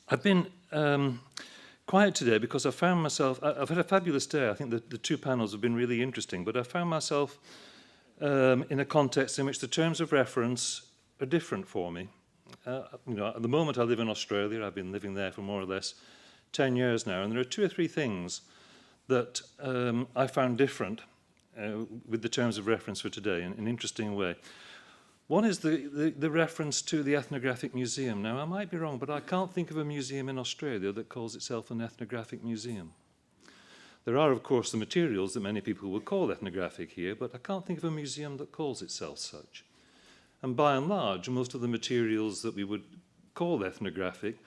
I've been quiet today because I found myself, I've had a fabulous day. I think the two panels have been really interesting, but I found myself in a context in which the terms of reference are different for me. At the moment I live in Australia. I've been living there for more or less 10 years now, and there are two or three things that I found different with the terms of reference for today in an interesting way. One is the reference to the ethnographic museum. Now, I might be wrong, but I can't think of a museum in Australia that calls itself an ethnographic museum. There are, of course, the materials that many people would call ethnographic here, but I can't think of a museum that calls itself such. And by and large, most of the materials that we would call ethnographic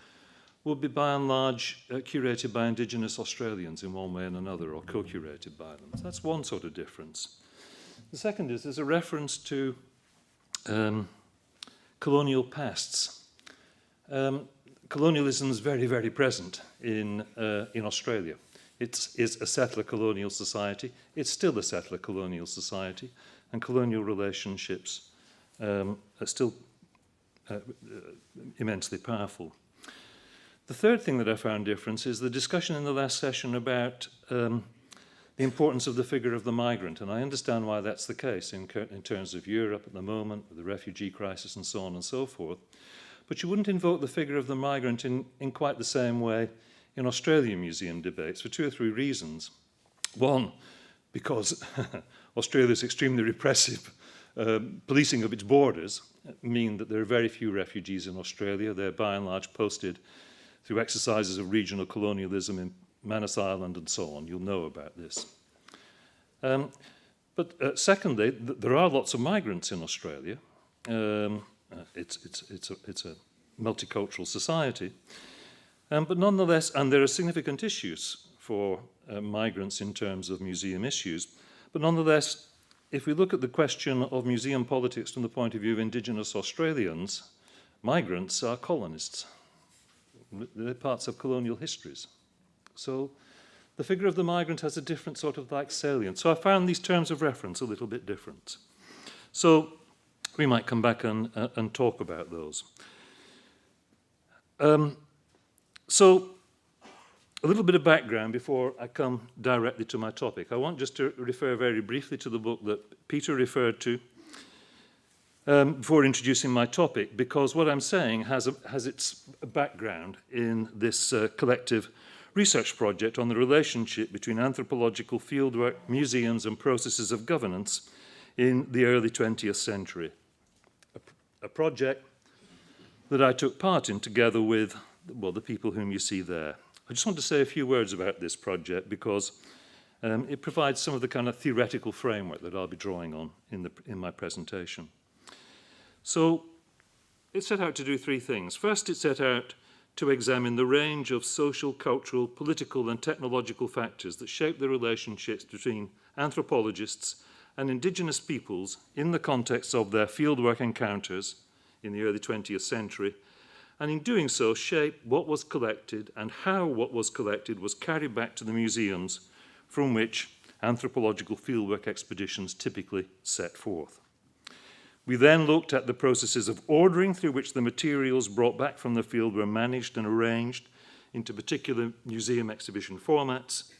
would be by and large curated by Indigenous Australians in one way and another, or co-curated by them. So that's one sort of difference. The second is there's a reference to colonial pasts. Colonialism is very, very present in Australia. It is a settler colonial society. It's still a settler colonial society, and colonial relationships are still immensely powerful. The third thing that I found different is the discussion in the last session about the importance of the figure of the migrant, and I understand why that's the case in terms of Europe at the moment, with the refugee crisis and so on and so forth. But you wouldn't invoke the figure of the migrant in quite the same way in Australian museum debates for two or three reasons. One, because Australia's extremely repressive policing of its borders mean that there are very few refugees in Australia. They're by and large posted through exercises of regional colonialism in Manus Island and so on. You'll know about this. But secondly, there are lots of migrants in Australia. It's a multicultural society. But nonetheless, and there are significant issues for migrants in terms of museum issues. But nonetheless, if we look at the question of museum politics from the point of view of Indigenous Australians, migrants are colonists. They're parts of colonial histories. So the figure of the migrant has a different sort of like salience. So I found these terms of reference a little bit different. So we might come back and talk about those. So a little bit of background before I come directly to my topic. I want just to refer very briefly to the book that Peter referred to before introducing my topic, because what I'm saying has its background in this collective research project on the relationship between anthropological fieldwork, museums, and processes of governance in the early 20th century. A project that I took part in together with, well, the people whom you see there. I just want to say a few words about this project because it provides some of the kind of theoretical framework that I'll be drawing on in my presentation. So it set out to do three things. First, it set out to examine the range of social, cultural, political, and technological factors that shape the relationships between anthropologists and Indigenous peoples in the context of their fieldwork encounters in the early 20th century, and in doing so shape what was collected and how what was collected was carried back to the museums from which anthropological fieldwork expeditions typically set forth. We then looked at the processes of ordering through which the materials brought back from the field were managed and arranged into particular museum exhibition formats.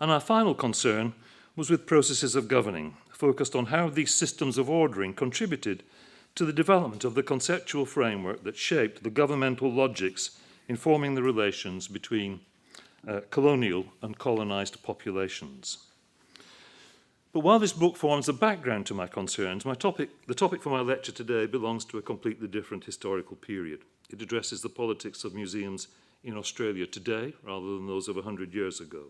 And our final concern was with processes of governing, focused on how these systems of ordering contributed to the development of the conceptual framework that shaped the governmental logics informing the relations between colonial and colonized populations. But while this book forms a background to my concerns, the topic for my lecture today belongs to a completely different historical period. It addresses the politics of museums in Australia today, rather than those of 100 years ago.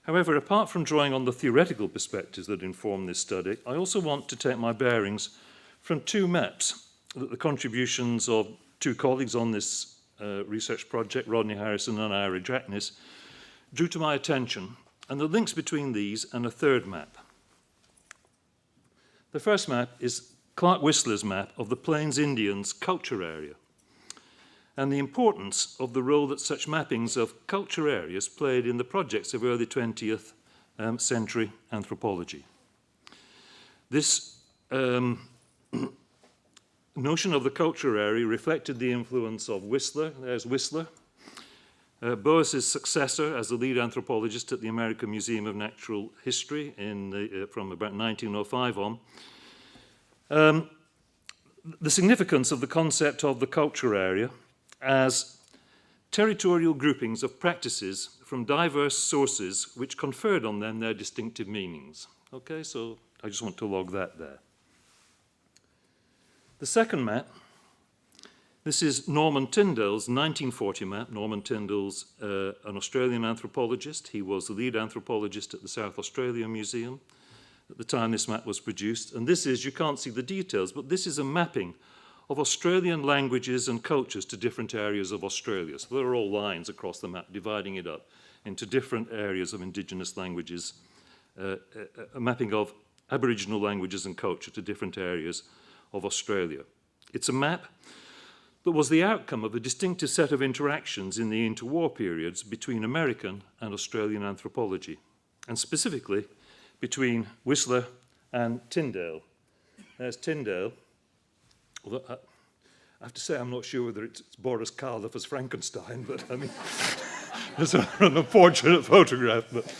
However, apart from drawing on the theoretical perspectives that inform this study, I also want to take my bearings from two maps that the contributions of two colleagues on this research project, Rodney Harrison and Ira Draknis, drew to my attention, and the links between these and a third map. The first map is Clark Whistler's map of the Plains Indians culture area and the importance of the role that such mappings of culture areas played in the projects of early 20th century anthropology. This notion of the culture area reflected the influence of Whistler. There's Whistler. Boas's successor as the lead anthropologist at the American Museum of Natural History from about 1905 on. The significance of the concept of the culture area as territorial groupings of practices from diverse sources which conferred on them their distinctive meanings. Okay, so I just want to log that there. The second map, this is Norman Tyndall's 1940 map. Norman Tyndall's an Australian anthropologist. He was the lead anthropologist at the South Australia Museum at the time this map was produced. And this is, you can't see the details, but this is a mapping of Australian languages and cultures to different areas of Australia. So there are all lines across the map dividing it up into different areas of Indigenous languages, a mapping of Aboriginal languages and culture to different areas of Australia. It's a map that was the outcome of a distinctive set of interactions in the interwar periods between American and Australian anthropology, and specifically between Whistler and Tyndall. There's Tyndall. Although I have to say I'm not sure whether it's Boris Karloff as Frankenstein, but I mean, it's an unfortunate photograph. But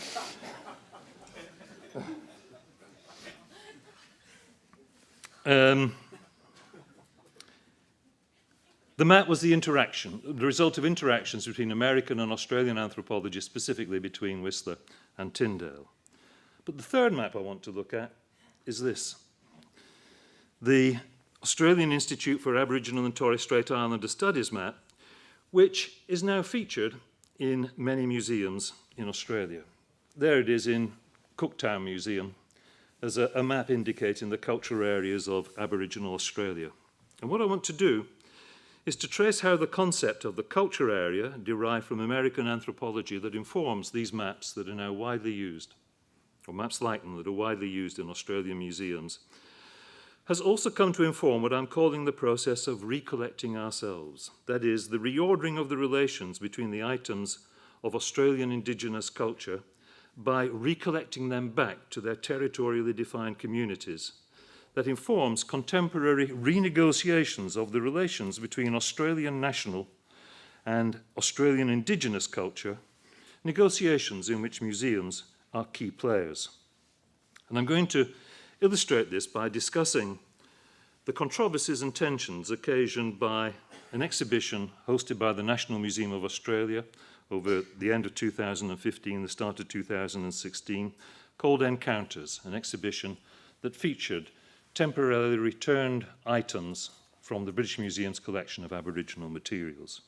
the map was the result of interactions between American and Australian anthropologists, specifically between Whistler and Tyndall. But the third map I want to look at is this. The Australian Institute for Aboriginal and Torres Strait Islander Studies map, which is now featured in many museums in Australia. There it is in Cooktown Museum as a map indicating the cultural areas of Aboriginal Australia. And what I want to do is to trace how the concept of the culture area derived from American anthropology that informs these maps that are now widely used, or maps like them that are widely used in Australian museums, has also come to inform what I'm calling the process of recollecting ourselves. That is, the reordering of the relations between the items of Australian Indigenous culture by recollecting them back to their territorially defined communities. That informs contemporary renegotiations of the relations between Australian national and Australian Indigenous culture, negotiations in which museums are key players. And I'm going to illustrate this by discussing the controversies and tensions occasioned by an exhibition hosted by the National Museum of Australia over the end of 2015, the start of 2016, called Encounters, an exhibition that featured temporarily returned items from the British Museum's collection of Aboriginal materials.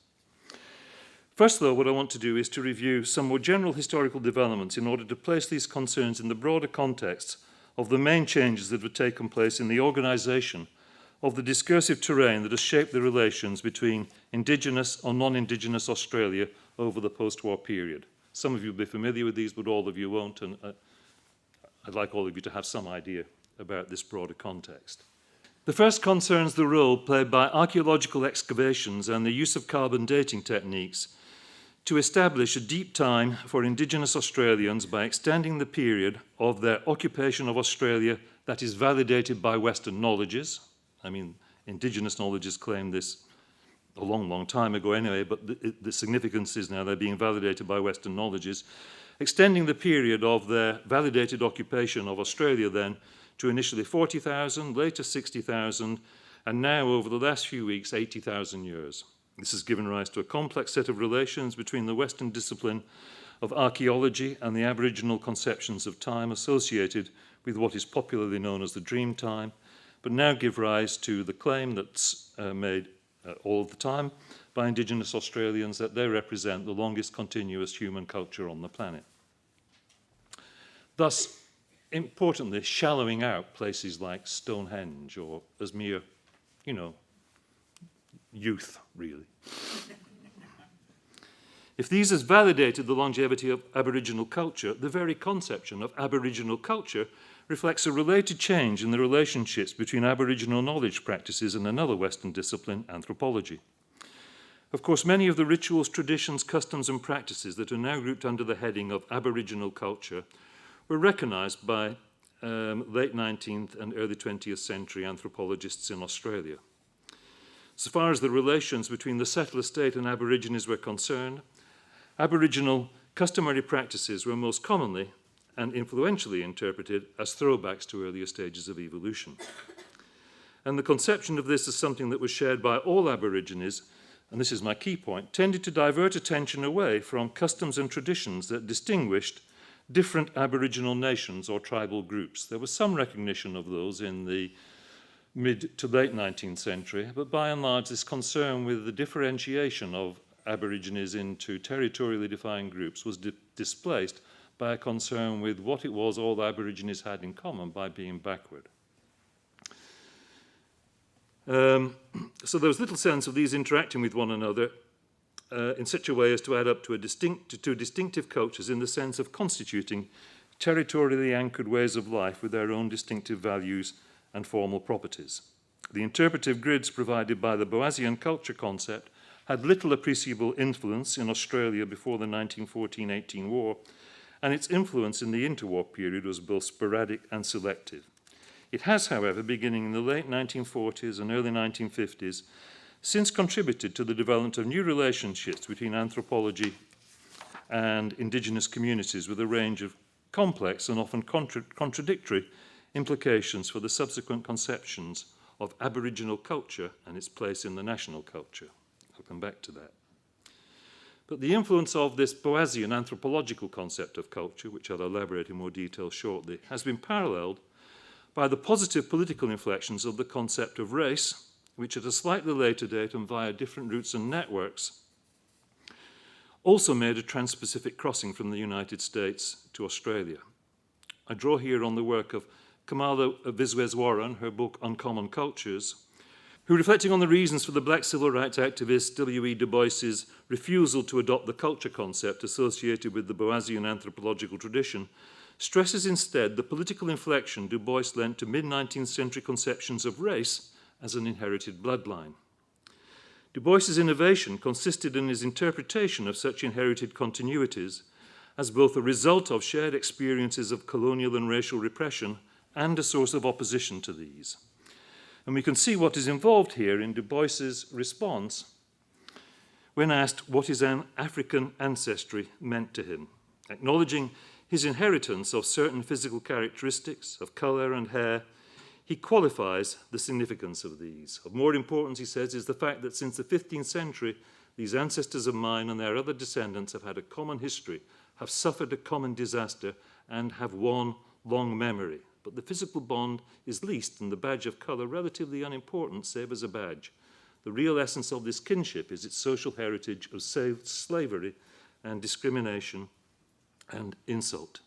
First, though, what I want to do is to review some more general historical developments in order to place these concerns in the broader context of the main changes that have taken place in the organisation of the discursive terrain that has shaped the relations between Indigenous or non-Indigenous Australia over the post-war period. Some of you will be familiar with these, but all of you won't, and I'd like all of you to have some idea about this broader context. The first concerns the role played by archaeological excavations and the use of carbon dating techniques to establish a deep time for Indigenous Australians by extending the period of their occupation of Australia that is validated by Western knowledges. I mean, Indigenous knowledges claimed this a long, long time ago anyway, but the significance is now they're being validated by Western knowledges. Extending the period of their validated occupation of Australia then to initially 40,000, later 60,000, and now over the last few weeks, 80,000 years. This has given rise to a complex set of relations between the Western discipline of archaeology and the Aboriginal conceptions of time associated with what is popularly known as the dream time, but now give rise to the claim that's made all the time by Indigenous Australians that they represent the longest continuous human culture on the planet. Thus, importantly, shallowing out places like Stonehenge or as mere, youth, really. If these has validated the longevity of Aboriginal culture, the very conception of Aboriginal culture reflects a related change in the relationships between Aboriginal knowledge practices and another Western discipline, anthropology. Of course, many of the rituals, traditions, customs and practices that are now grouped under the heading of Aboriginal culture were recognised by late 19th and early 20th century anthropologists in Australia. So far as the relations between the settler state and Aborigines were concerned, Aboriginal customary practices were most commonly and influentially interpreted as throwbacks to earlier stages of evolution. And the conception of this as something that was shared by all Aborigines, and this is my key point, tended to divert attention away from customs and traditions that distinguished different Aboriginal nations or tribal groups. There was some recognition of those in the mid to late 19th century, but by and large this concern with the differentiation of Aborigines into territorially defined groups was displaced by a concern with what it was all Aborigines had in common by being backward. So there was little sense of these interacting with one another in such a way as to add up to distinctive cultures in the sense of constituting territorially anchored ways of life with their own distinctive values and formal properties. The interpretive grids provided by the Boasian culture concept had little appreciable influence in Australia before the 1914-18 war, and its influence in the interwar period was both sporadic and selective. It has, however, beginning in the late 1940s and early 1950s, since contributed to the development of new relationships between anthropology and Indigenous communities with a range of complex and often contradictory implications for the subsequent conceptions of Aboriginal culture and its place in the national culture. I'll come back to that. But the influence of this Boasian anthropological concept of culture, which I'll elaborate in more detail shortly, has been paralleled by the positive political inflections of the concept of race, which at a slightly later date and via different routes and networks also made a trans-Pacific crossing from the United States to Australia. I draw here on the work of Kamala Visweswaran, her book Uncommon Cultures, who, reflecting on the reasons for the black civil rights activist W.E. Du Bois's refusal to adopt the culture concept associated with the Boasian anthropological tradition, stresses instead the political inflection Du Bois lent to mid-19th century conceptions of race as an inherited bloodline. Du Bois's innovation consisted in his interpretation of such inherited continuities as both a result of shared experiences of colonial and racial repression and a source of opposition to these. And we can see what is involved here in Du Bois's response when asked what his African ancestry meant to him, acknowledging his inheritance of certain physical characteristics of colour and hair. He qualifies the significance of these. Of more importance, he says, is the fact that since the 15th century, these ancestors of mine and their other descendants have had a common history, have suffered a common disaster, and have one long memory. But the physical bond is least, and the badge of colour relatively unimportant, save as a badge. The real essence of this kinship is its social heritage of slavery and discrimination and insult.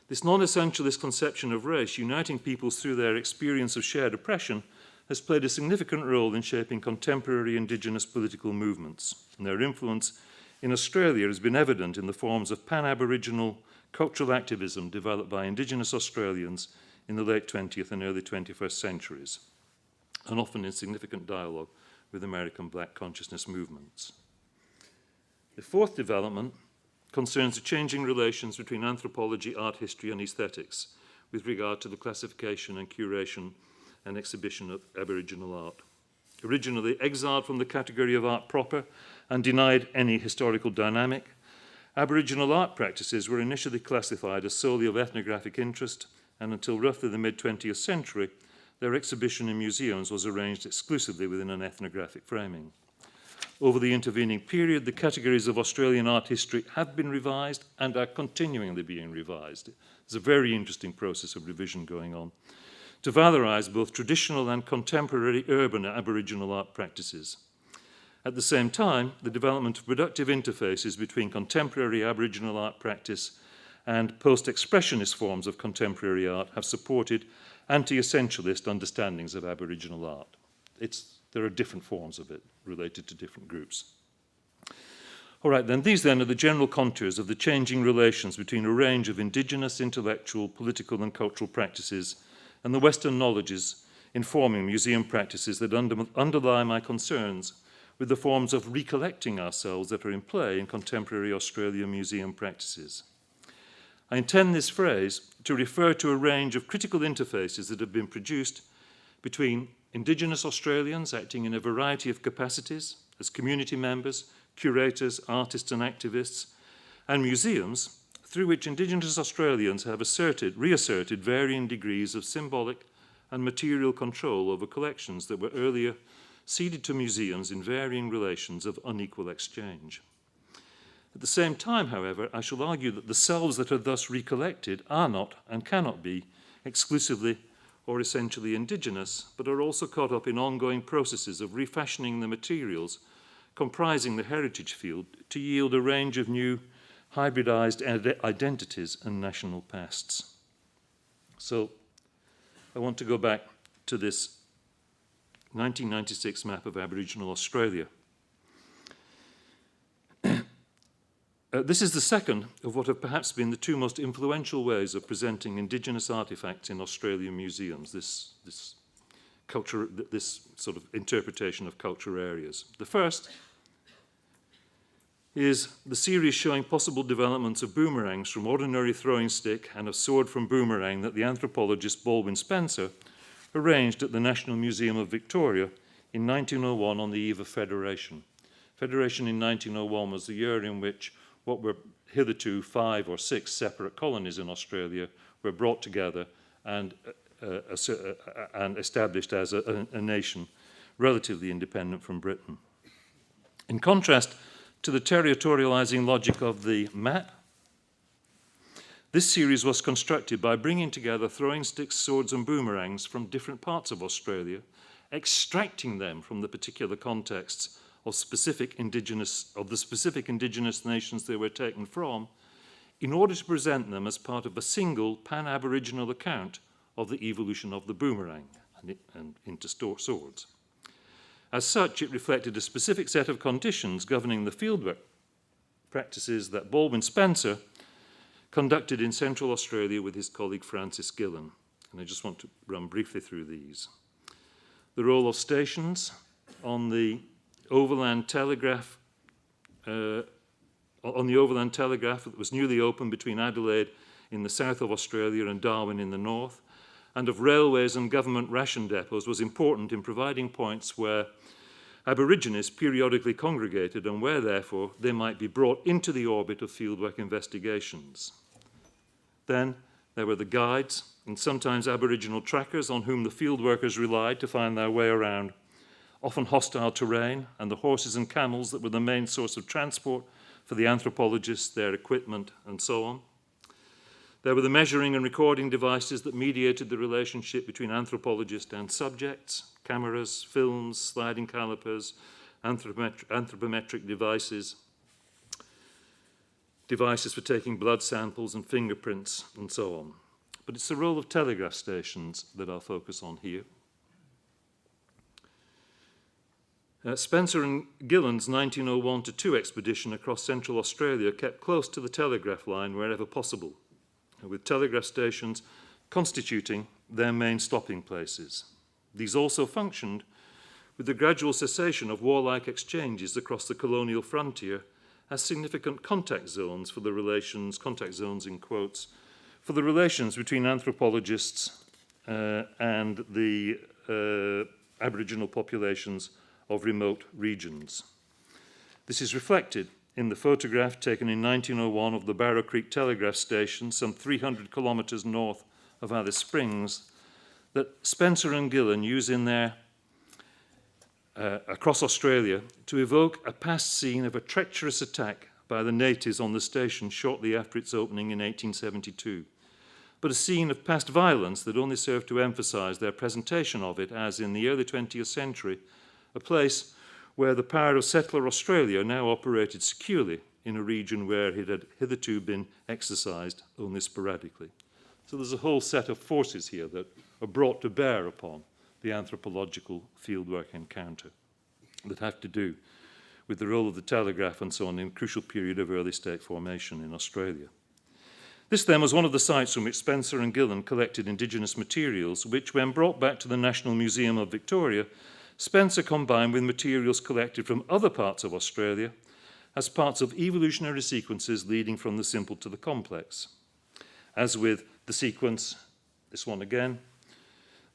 This non-essentialist conception of race, uniting peoples through their experience of shared oppression, has played a significant role in shaping contemporary Indigenous political movements. And their influence in Australia has been evident in the forms of pan-Aboriginal cultural activism developed by Indigenous Australians in the late 20th and early 21st centuries, and often in significant dialogue with American black consciousness movements. The fourth development concerns the changing relations between anthropology, art history, and aesthetics with regard to the classification and curation and exhibition of Aboriginal art. Originally exiled from the category of art proper and denied any historical dynamic, Aboriginal art practices were initially classified as solely of ethnographic interest, and until roughly the mid-20th century, their exhibition in museums was arranged exclusively within an ethnographic framing. Over the intervening period, the categories of Australian art history have been revised and are continually being revised. There's a very interesting process of revision going on to valorise both traditional and contemporary urban Aboriginal art practices. At the same time, the development of productive interfaces between contemporary Aboriginal art practice and post-expressionist forms of contemporary art have supported anti-essentialist understandings of Aboriginal art. There are different forms of it related to different groups. All right, then, these then are the general contours of the changing relations between a range of Indigenous, intellectual, political and cultural practices and the Western knowledges informing museum practices that underlie my concerns with the forms of recollecting ourselves that are in play in contemporary Australian museum practices. I intend this phrase to refer to a range of critical interfaces that have been produced between Indigenous Australians acting in a variety of capacities as community members, curators, artists and activists, and museums through which Indigenous Australians have reasserted varying degrees of symbolic and material control over collections that were earlier ceded to museums in varying relations of unequal exchange. At the same time, however, I shall argue that the selves that are thus recollected are not and cannot be exclusively or essentially indigenous, but are also caught up in ongoing processes of refashioning the materials comprising the heritage field to yield a range of new hybridised identities and national pasts. So I want to go back to this 1996 map of Aboriginal Australia. This is the second of what have perhaps been the two most influential ways of presenting Indigenous artefacts in Australian museums, this sort of interpretation of culture areas. The first is the series showing possible developments of boomerangs from ordinary throwing stick and of sword from boomerang that the anthropologist Baldwin Spencer arranged at the National Museum of Victoria in 1901 on the eve of Federation. Federation in 1901 was the year in which what were hitherto 5 or 6 separate colonies in Australia were brought together and established as a nation relatively independent from Britain. In contrast to the territorialising logic of the map, this series was constructed by bringing together throwing sticks, swords and boomerangs from different parts of Australia, extracting them from the particular contexts of the specific indigenous nations they were taken from, in order to present them as part of a single pan-Aboriginal account of the evolution of the boomerang and into swords. As such, it reflected a specific set of conditions governing the fieldwork practices that Baldwin Spencer conducted in Central Australia with his colleague Francis Gillen. And I just want to run briefly through these. The role of stations on the overland telegraph that was newly opened between Adelaide in the south of Australia and Darwin in the north, and of railways and government ration depots was important in providing points where Aborigines periodically congregated and where, therefore, they might be brought into the orbit of fieldwork investigations. Then there were the guides and sometimes Aboriginal trackers on whom the fieldworkers relied to find their way around often hostile terrain, and the horses and camels that were the main source of transport for the anthropologists, their equipment, and so on. There were the measuring and recording devices that mediated the relationship between anthropologist and subjects: cameras, films, sliding calipers, anthropometric devices for taking blood samples and fingerprints, and so on. But it's the role of telegraph stations that I'll focus on here. Spencer and Gillen's 1901-2 expedition across Central Australia kept close to the telegraph line wherever possible, with telegraph stations constituting their main stopping places. These also functioned with the gradual cessation of warlike exchanges across the colonial frontier as significant contact zones for the relations, contact zones in quotes, for the relations between anthropologists and the Aboriginal populations of remote regions. This is reflected in the photograph taken in 1901 of the Barrow Creek Telegraph Station, some 300 kilometres north of Alice Springs, that Spencer and Gillen use in their across Australia to evoke a past scene of a treacherous attack by the natives on the station shortly after its opening in 1872, but a scene of past violence that only served to emphasise their presentation of it as, in the early 20th century, a place where the power of settler Australia now operated securely in a region where it had hitherto been exercised only sporadically. So there's a whole set of forces here that are brought to bear upon the anthropological fieldwork encounter that have to do with the role of the telegraph and so on in a crucial period of early state formation in Australia. This then was one of the sites from which Spencer and Gillen collected Indigenous materials, which, when brought back to the National Museum of Victoria, Spencer combined with materials collected from other parts of Australia as parts of evolutionary sequences leading from the simple to the complex, as with the sequence, this one again,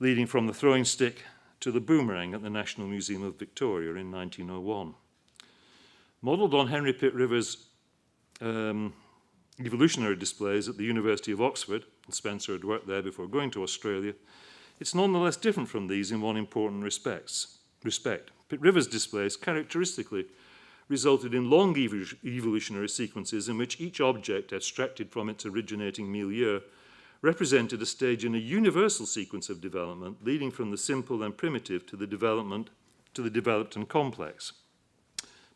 leading from the throwing stick to the boomerang at the National Museum of Victoria in 1901. Modelled on Henry Pitt Rivers' evolutionary displays at the University of Oxford, and Spencer had worked there before going to Australia, it's nonetheless different from these in one important respect. Pitt Rivers' displays characteristically resulted in long evolutionary sequences in which each object, abstracted from its originating milieu, represented a stage in a universal sequence of development, leading from the simple and primitive to the developed and complex.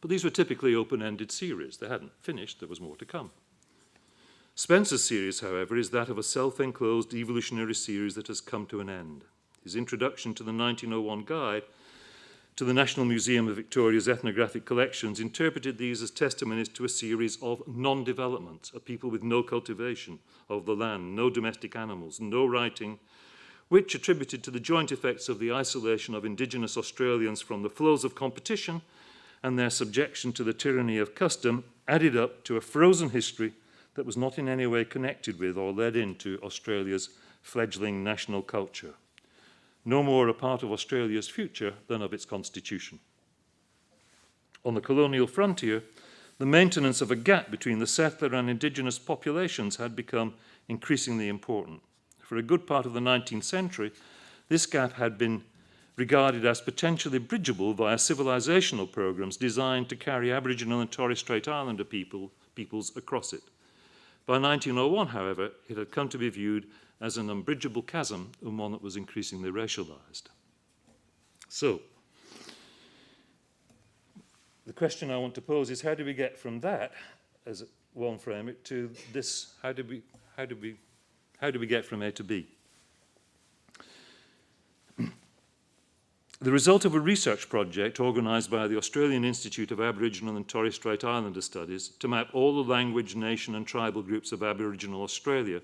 But these were typically open-ended series. They hadn't finished, there was more to come. Spencer's series, however, is that of a self-enclosed evolutionary series that has come to an end. His introduction to the 1901 guide to the National Museum of Victoria's ethnographic collections interpreted these as testimonies to a series of non-developments, a people with no cultivation of the land, no domestic animals, no writing, which, attributed to the joint effects of the isolation of Indigenous Australians from the flows of competition and their subjection to the tyranny of custom, added up to a frozen history that was not in any way connected with or led into Australia's fledgling national culture. No more a part of Australia's future than of its constitution. On the colonial frontier, the maintenance of a gap between the settler and Indigenous populations had become increasingly important. For a good part of the 19th century, this gap had been regarded as potentially bridgeable via civilizational programs designed to carry Aboriginal and Torres Strait Islander peoples across it. By 1901, however, it had come to be viewed as an unbridgeable chasm and one that was increasingly racialized. So, the question I want to pose is, how do we get from that, as one frame it, to this? How do we get from A to B? The result of a research project organised by the Australian Institute of Aboriginal and Torres Strait Islander Studies to map all the language, nation and tribal groups of Aboriginal Australia.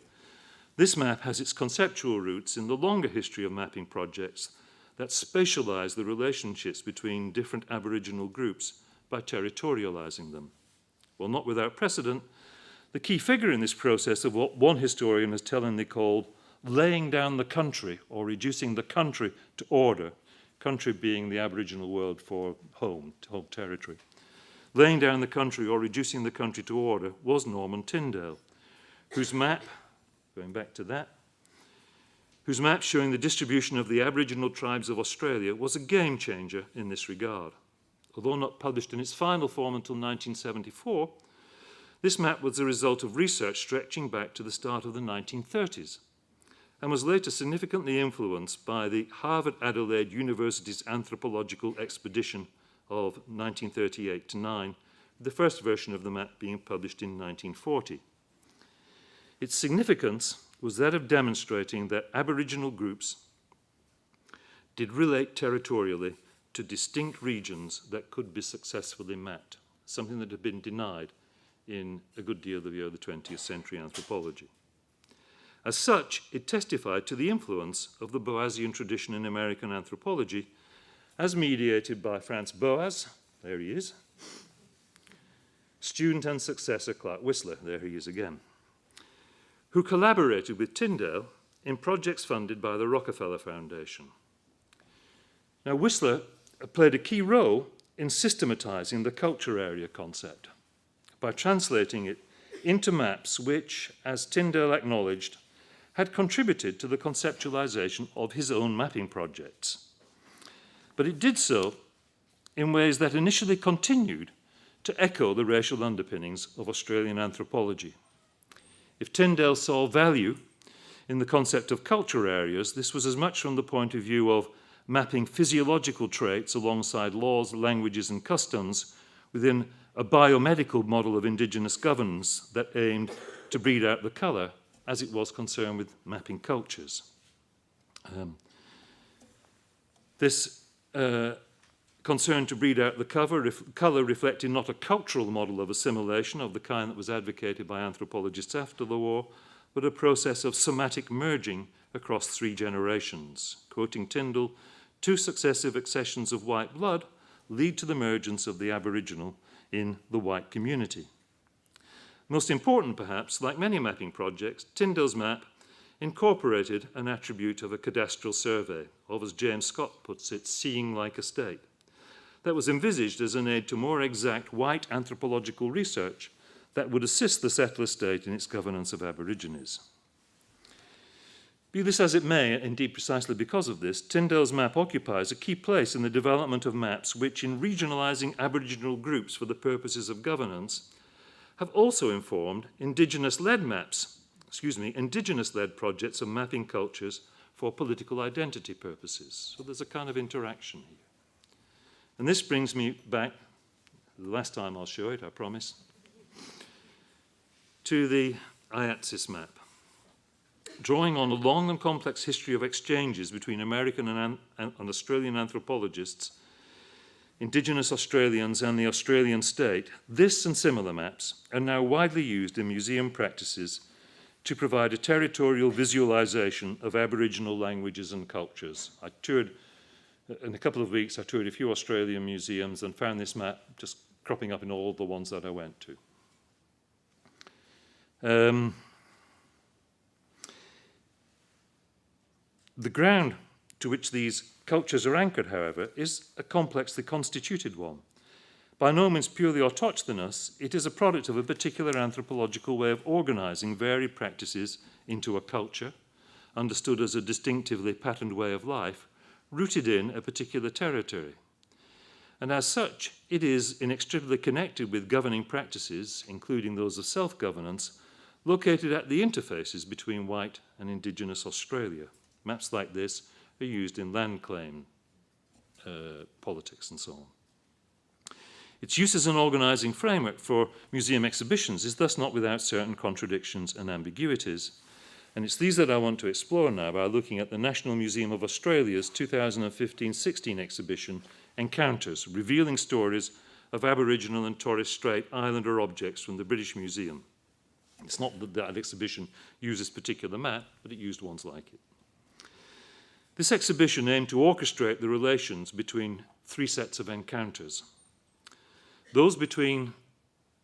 This map has its conceptual roots in the longer history of mapping projects that spatialise the relationships between different Aboriginal groups by territorialising them. Well, not without precedent, the key figure in this process of what one historian has tellingly called laying down the country or reducing the country to order, country being the Aboriginal word for home territory. Laying down the country or reducing the country to order was Norman Tyndale, whose map, going back to that, whose map showing the distribution of the Aboriginal tribes of Australia was a game changer in this regard. Although not published in its final form until 1974, this map was the result of research stretching back to the start of the 1930s and was later significantly influenced by the Harvard-Adelaide University's anthropological expedition of 1938-9, the first version of the map being published in 1940. Its significance was that of demonstrating that Aboriginal groups did relate territorially to distinct regions that could be successfully mapped, something that had been denied in a good deal of the early 20th century anthropology. As such, it testified to the influence of the Boasian tradition in American anthropology as mediated by Franz Boas, there he is, student and successor Clark Whistler, there he is again, who collaborated with Tyndale in projects funded by the Rockefeller Foundation. Now, Whistler played a key role in systematizing the culture area concept by translating it into maps which, as Tyndale acknowledged, had contributed to the conceptualization of his own mapping projects. But it did so in ways that initially continued to echo the racial underpinnings of Australian anthropology. If Tyndale saw value in the concept of culture areas, this was as much from the point of view of mapping physiological traits alongside laws, languages, and customs within a biomedical model of Indigenous governance that aimed to breed out the colour, as it was concerned with mapping cultures. This concern to breed out the colour reflected not a cultural model of assimilation of the kind that was advocated by anthropologists after the war, but a process of somatic merging across 3 generations. Quoting Tyndall, 2 successive accessions of white blood lead to the emergence of the Aboriginal in the white community. Most important, perhaps, like many mapping projects, Tyndall's map incorporated an attribute of a cadastral survey of, as James Scott puts it, seeing like a state, that was envisaged as an aid to more exact white anthropological research that would assist the settler state in its governance of Aborigines. Be this as it may, indeed precisely because of this, Tyndale's map occupies a key place in the development of maps which, in regionalising Aboriginal groups for the purposes of governance, have also informed Indigenous-led projects of mapping cultures for political identity purposes. So there's a kind of interaction here. And this brings me back, the last time I'll show it, I promise, to the IATSIS map. Drawing on a long and complex history of exchanges between American and Australian anthropologists, Indigenous Australians and the Australian state, this and similar maps are now widely used in museum practices to provide a territorial visualization of Aboriginal languages and cultures. I toured, in a couple of weeks, I toured a few Australian museums and found this map just cropping up in all the ones that I went to. The ground to which these cultures are anchored, however, is a complexly constituted one. By no means purely autochthonous, it is a product of a particular anthropological way of organising varied practices into a culture, understood as a distinctively patterned way of life, rooted in a particular territory. And as such, it is inextricably connected with governing practices, including those of self-governance, located at the interfaces between white and Indigenous Australia. Maps like this are used in land claim politics and so on. Its use as an organising framework for museum exhibitions is thus not without certain contradictions and ambiguities, and it's these that I want to explore now by looking at the National Museum of Australia's 2015-16 exhibition, Encounters, revealing stories of Aboriginal and Torres Strait Islander objects from the British Museum. It's not that that exhibition used this particular map, but it used ones like it. This exhibition aimed to orchestrate the relations between three sets of encounters. Those between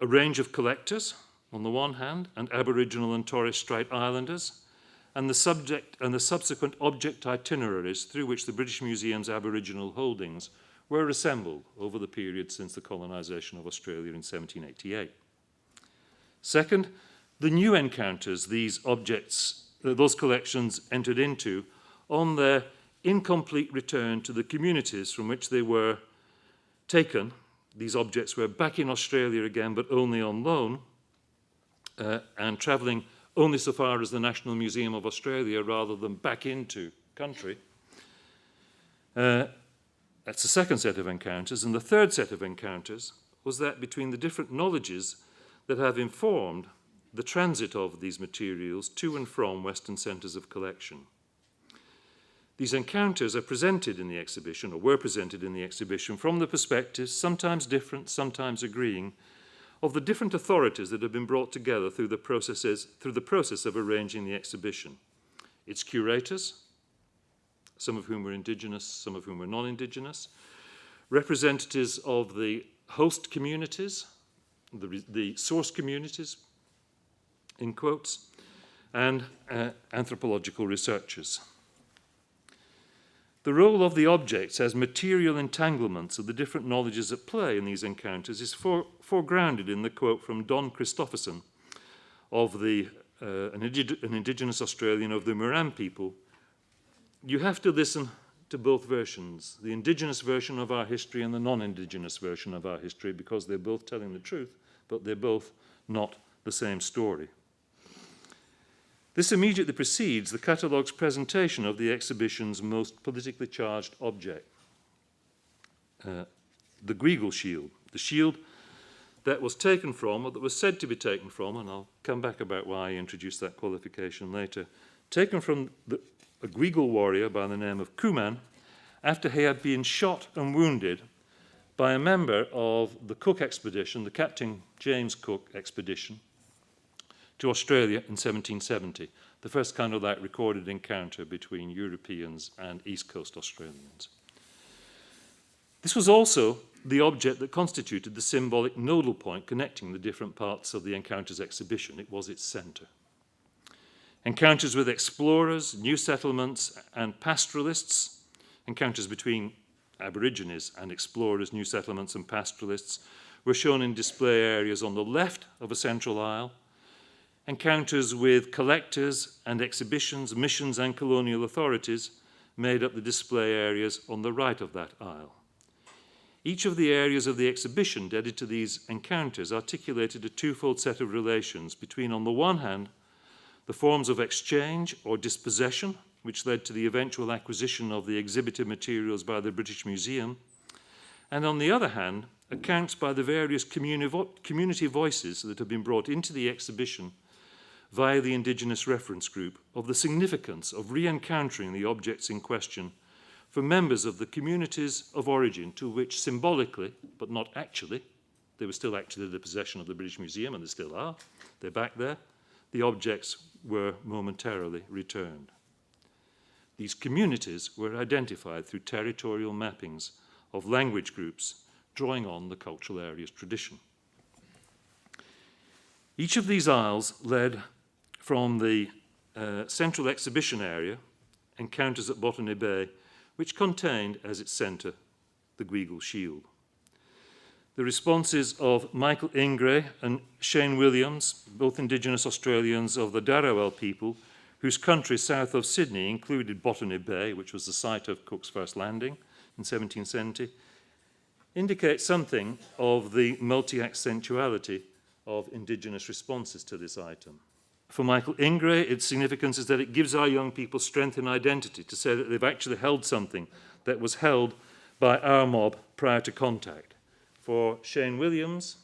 a range of collectors, on the one hand, and Aboriginal and Torres Strait Islanders, and the subsequent object itineraries through which the British Museum's Aboriginal holdings were assembled over the period since the colonisation of Australia in 1788. Second, the new encounters these objects, those collections entered into on their incomplete return to the communities from which they were taken. These objects were back in Australia again, but only on loan, and travelling only so far as the National Museum of Australia rather than back into country. That's the second set of encounters. And the third set of encounters was that between the different knowledges that have informed the transit of these materials to and from Western centres of collection. These encounters are presented in the exhibition, or were presented in the exhibition, from the perspectives, sometimes different, sometimes agreeing, of the different authorities that have been brought together through the process of arranging the exhibition. Its curators, some of whom were Indigenous, some of whom were non-Indigenous, representatives of the host communities, the source communities, in quotes, and anthropological researchers. The role of the objects as material entanglements of the different knowledges at play in these encounters is foregrounded in the quote from Don Christopherson of an Indigenous Australian of the Moran people. You have to listen to both versions, the Indigenous version of our history and the non-Indigenous version of our history, because they're both telling the truth, but they're both not the same story. This immediately precedes the catalogue's presentation of the exhibition's most politically charged object, the Gweagal shield, the shield that was taken from, or that was said to be taken from, and I'll come back about why I introduced that qualification later, taken from a Gweagal warrior by the name of Kuman after he had been shot and wounded by a member of the Cook expedition, the Captain James Cook expedition, to Australia in 1770, the first kind of like recorded encounter between Europeans and East Coast Australians. This was also the object that constituted the symbolic nodal point connecting the different parts of the Encounters exhibition. It was its centre. Encounters with explorers, new settlements, and pastoralists encounters between Aborigines and explorers, new settlements and pastoralists were shown in display areas on the left of a central aisle. Encounters with collectors and exhibitions, missions and colonial authorities made up the display areas on the right of that aisle. Each of the areas of the exhibition dedicated to these encounters articulated a twofold set of relations between, on the one hand, the forms of exchange or dispossession, which led to the eventual acquisition of the exhibited materials by the British Museum, and on the other hand, accounts by the various community voices that have been brought into the exhibition via the Indigenous reference group of the significance of re-encountering the objects in question for members of the communities of origin to which symbolically, but not actually, they were still actually the possession of the British Museum, and they still are, they're back there, the objects were momentarily returned. These communities were identified through territorial mappings of language groups drawing on the cultural area's tradition. Each of these aisles led from the central exhibition area, encounters at Botany Bay, which contained as its centre the Gweagal shield. The responses of Michael Ingray and Shane Williams, both Indigenous Australians of the Barrow people, whose country south of Sydney included Botany Bay, which was the site of Cook's first landing in 1770, indicate something of the multi-accentuality of Indigenous responses to this item. For Michael Ingray, its significance is that it gives our young people strength in identity to say that they've actually held something that was held by our mob prior to contact. For Shane Williams,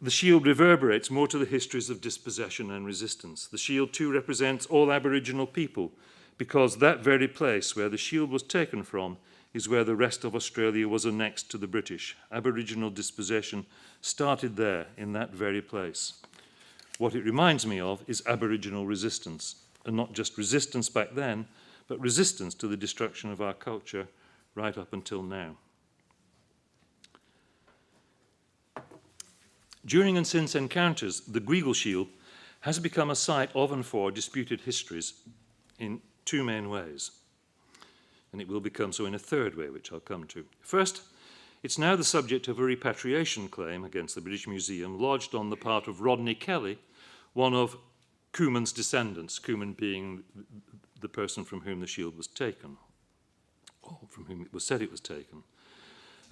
the shield reverberates more to the histories of dispossession and resistance. The shield too represents all Aboriginal people, because that very place where the shield was taken from is where the rest of Australia was annexed to the British. Aboriginal dispossession started there, in that very place. What it reminds me of is Aboriginal resistance, and not just resistance back then, but resistance to the destruction of our culture right up until now. During and since encounters, the Gweagal shield has become a site of and for disputed histories in two main ways. And it will become so in a third way, which I'll come to. First, it's now the subject of a repatriation claim against the British Museum lodged on the part of Rodney Kelly, one of Cuman's descendants, Cuman being the person from whom the shield was taken, or from whom it was said it was taken.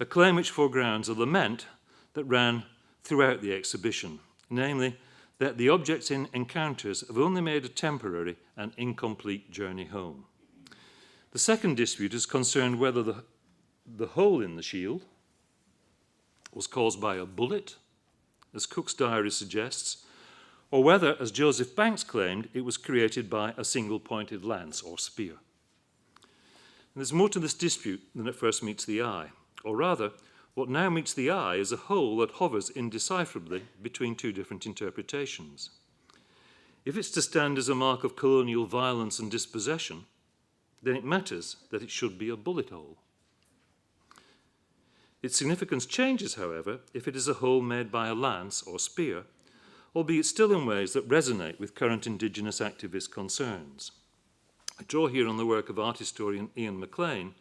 A claim which foregrounds a lament that ran throughout the exhibition, namely that the objects in encounters have only made a temporary and incomplete journey home. The second dispute is concerned whether the hole in the shield was caused by a bullet, as Cook's diary suggests, or whether, as Joseph Banks claimed, it was created by a single-pointed lance or spear. And there's more to this dispute than at first meets the eye, or rather, what now meets the eye is a hole that hovers indecipherably between two different interpretations. If it's to stand as a mark of colonial violence and dispossession, then it matters that it should be a bullet hole. Its significance changes, however, if it is a hole made by a lance or spear, albeit still in ways that resonate with current Indigenous activist concerns. I draw here on the work of art historian Ian McLean,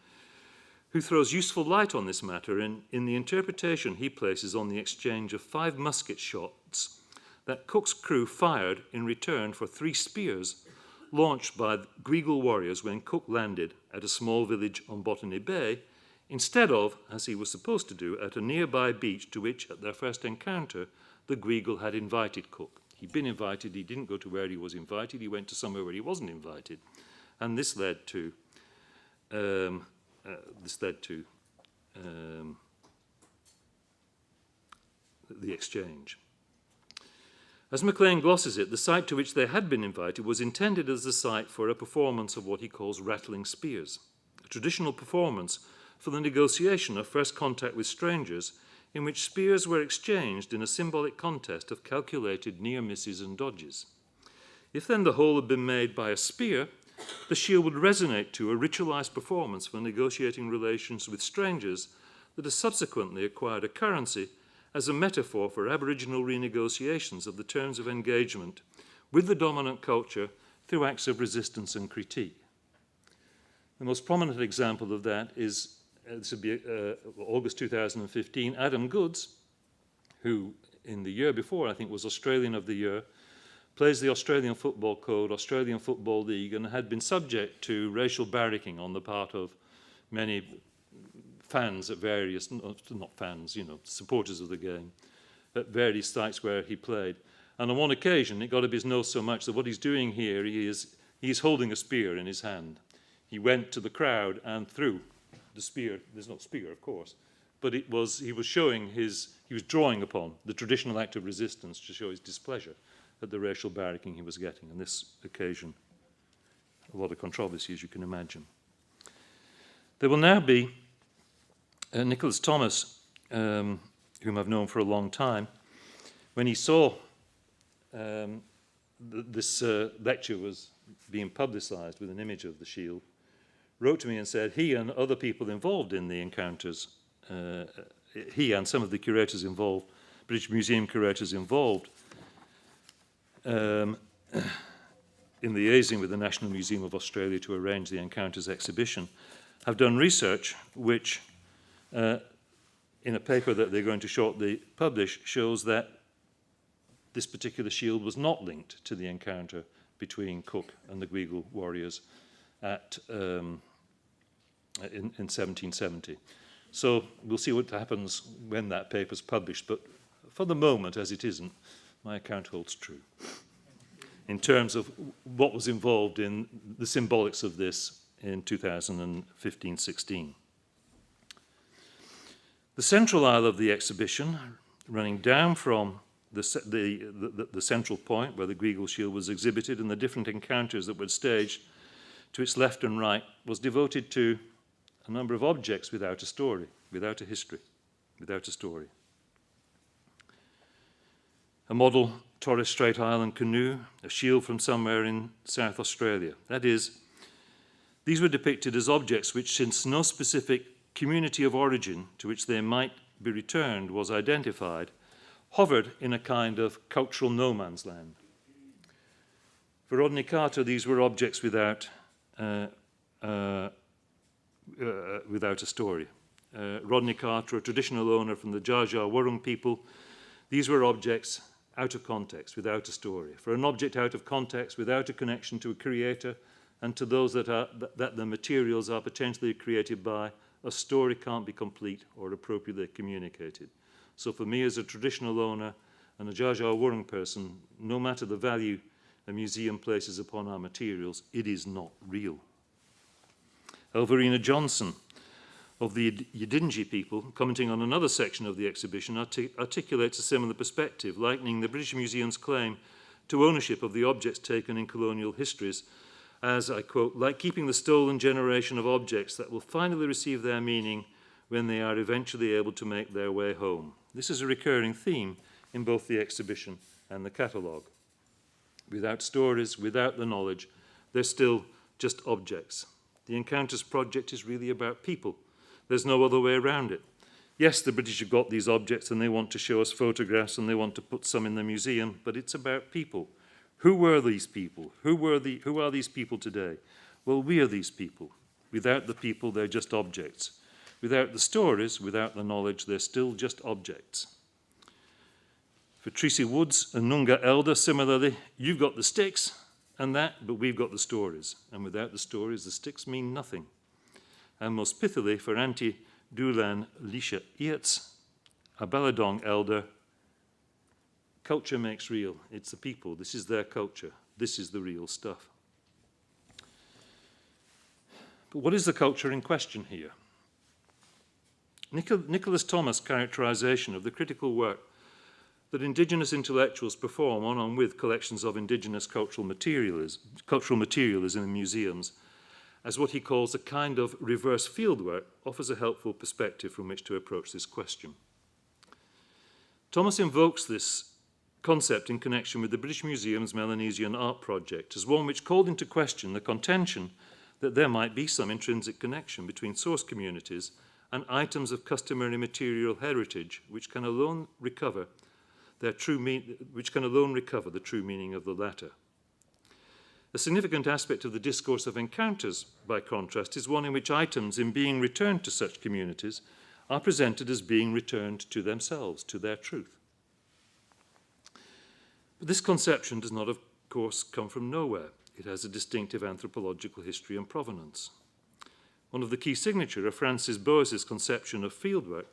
who throws useful light on this matter in the interpretation he places on the exchange of 5 musket shots that Cook's crew fired in return for 3 spears launched by Gweagal warriors when Cook landed at a small village on Botany Bay, instead of, as he was supposed to do, at a nearby beach to which, at their first encounter, the Gweagal had invited Cook. He'd been invited, he didn't go to where he was invited, he went to somewhere where he wasn't invited. And this led to the exchange. As MacLean glosses it, the site to which they had been invited was intended as the site for a performance of what he calls rattling spears, a traditional performance for the negotiation of first contact with strangers, in which spears were exchanged in a symbolic contest of calculated near misses and dodges. If then the hole had been made by a spear, the shield would resonate to a ritualized performance for negotiating relations with strangers that has subsequently acquired a currency as a metaphor for Aboriginal renegotiations of the terms of engagement with the dominant culture through acts of resistance and critique. The most prominent example of that is, this would be August 2015, Adam Goods, who in the year before I think was Australian of the Year, plays the Australian Football Code, Australian Football League, and had been subject to racial barracking on the part of many fans at various, not fans, supporters of the game, at various sites where he played. And on one occasion, it got up his nose so much that what he's doing here, he's holding a spear in his hand. He went to the crowd and threw the spear. There's no spear, of course, but he was drawing upon the traditional act of resistance to show his displeasure at the racial barracking he was getting. On this occasion, a lot of controversy, as you can imagine. There will now be Nicholas Thomas, whom I've known for a long time. When he saw this lecture was being publicised with an image of the shield, wrote to me and said he and other people involved in the encounters, he and some of the curators involved, British Museum curators involved, in liaising with the National Museum of Australia to arrange the Encounters exhibition, have done research which, in a paper that they're going to shortly publish, shows that this particular shield was not linked to the encounter between Cook and the Gweagal warriors in 1770. So we'll see what happens when that paper's published, but for the moment, as it isn't, my account holds true in terms of what was involved in the symbolics of this in 2015-16. The central aisle of the exhibition, running down from the central point where the Gweagal shield was exhibited and the different encounters that were staged to its left and right, was devoted to a number of objects without a story, without a history, without a story. A model Torres Strait Island canoe, a shield from somewhere in South Australia. That is, these were depicted as objects which, since no specific community of origin to which they might be returned was identified, hovered in a kind of cultural no man's land. For Rodney Carter, these were objects without a story. Rodney Carter, a traditional owner from the Dja Dja Wurrung people, these were objects out of context, without a story. For an object out of context, without a connection to a creator and to those that the materials are potentially created by, a story can't be complete or appropriately communicated. So for me as a traditional owner and a Dja Dja Wurrung person, no matter the value a museum places upon our materials, it is not real. Elverina Johnson of the Yidinji people, commenting on another section of the exhibition, articulates a similar perspective, likening the British Museum's claim to ownership of the objects taken in colonial histories as, I quote, like keeping the stolen generation of objects that will finally receive their meaning when they are eventually able to make their way home. This is a recurring theme in both the exhibition and the catalogue. Without stories, without the knowledge, they're still just objects. The Encounters project is really about people. There's no other way around it. Yes, the British have got these objects and they want to show us photographs and they want to put some in the museum, but it's about people. Who were these people? Who are these people today? Well, we are these people. Without the people, they're just objects. Without the stories, without the knowledge, they're still just objects. For Tracy Woods and Nunga Elder, similarly, you've got the sticks and that, but we've got the stories. And without the stories, the sticks mean nothing. And most pithily, for Auntie Dulan Lisha Eats, a Balladong elder, culture makes real. It's the people. This is their culture. This is the real stuff. But what is the culture in question here? Nicholas Thomas' characterization of the critical work that Indigenous intellectuals perform on and with collections of Indigenous cultural materials in museums as what he calls a kind of reverse fieldwork offers a helpful perspective from which to approach this question. Thomas invokes this concept in connection with the British Museum's Melanesian Art Project as one which called into question the contention that there might be some intrinsic connection between source communities and items of customary material heritage which can alone recover the true meaning of the latter. A significant aspect of the discourse of encounters, by contrast, is one in which items, in being returned to such communities, are presented as being returned to themselves, to their truth. But this conception does not, of course, come from nowhere. It has a distinctive anthropological history and provenance. One of the key signatures of Franz Boas's conception of fieldwork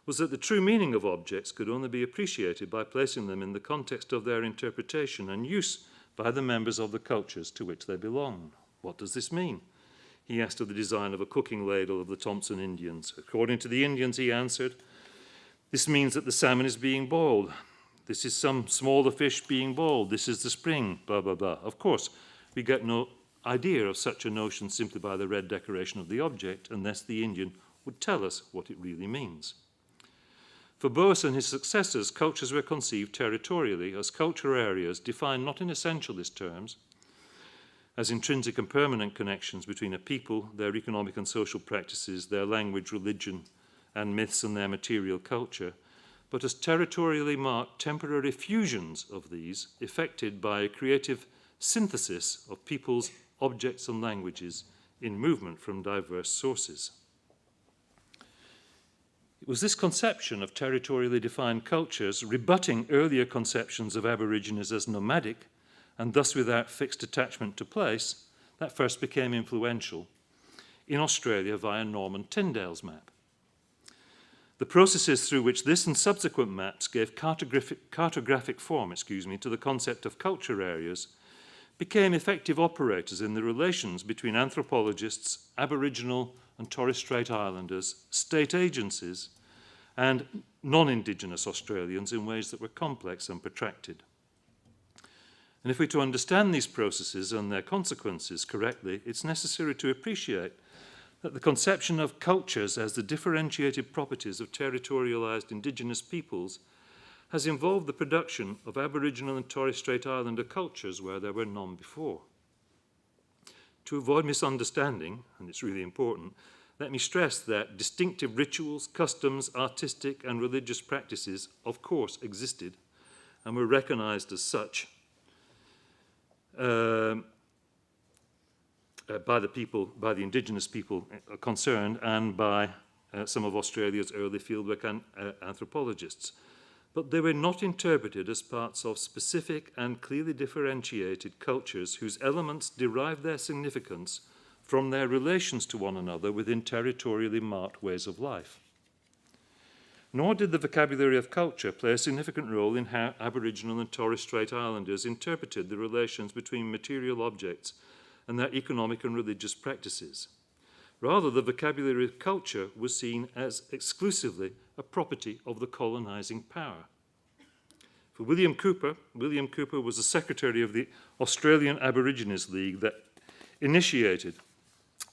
was that the true meaning of objects could only be appreciated by placing them in the context of their interpretation and use by the members of the cultures to which they belong. What does this mean? He asked of the design of a cooking ladle of the Thompson Indians. According to the Indians, he answered, this means that the salmon is being boiled. This is some smaller fish being boiled. This is the spring, blah, blah, blah. Of course, we get no idea of such a notion simply by the red decoration of the object, unless the Indian would tell us what it really means. For Boas and his successors, cultures were conceived territorially as cultural areas defined not in essentialist terms, as intrinsic and permanent connections between a people, their economic and social practices, their language, religion, and myths and their material culture, but as territorially marked temporary fusions of these, effected by a creative synthesis of peoples, objects, and languages in movement from diverse sources. It was this conception of territorially defined cultures, rebutting earlier conceptions of Aborigines as nomadic, and thus without fixed attachment to place, that first became influential in Australia via Norman Tyndale's map. The processes through which this and subsequent maps gave cartographic form to the concept of culture areas became effective operators in the relations between anthropologists, Aboriginal and Torres Strait Islanders, state agencies, and non-Indigenous Australians in ways that were complex and protracted. And if we're to understand these processes and their consequences correctly, it's necessary to appreciate that the conception of cultures as the differentiated properties of territorialised Indigenous peoples has involved the production of Aboriginal and Torres Strait Islander cultures where there were none before. To avoid misunderstanding, and it's really important, let me stress that distinctive rituals, customs, artistic and religious practices, of course, existed and were recognised as such by the Indigenous people concerned and by some of Australia's early fieldwork and anthropologists. But they were not interpreted as parts of specific and clearly differentiated cultures whose elements derived their significance from their relations to one another within territorially marked ways of life. Nor did the vocabulary of culture play a significant role in how Aboriginal and Torres Strait Islanders interpreted the relations between material objects and their economic and religious practices. Rather, the vocabulary of culture was seen as exclusively a property of the colonising power. For William Cooper was the secretary of the Australian Aborigines League that initiated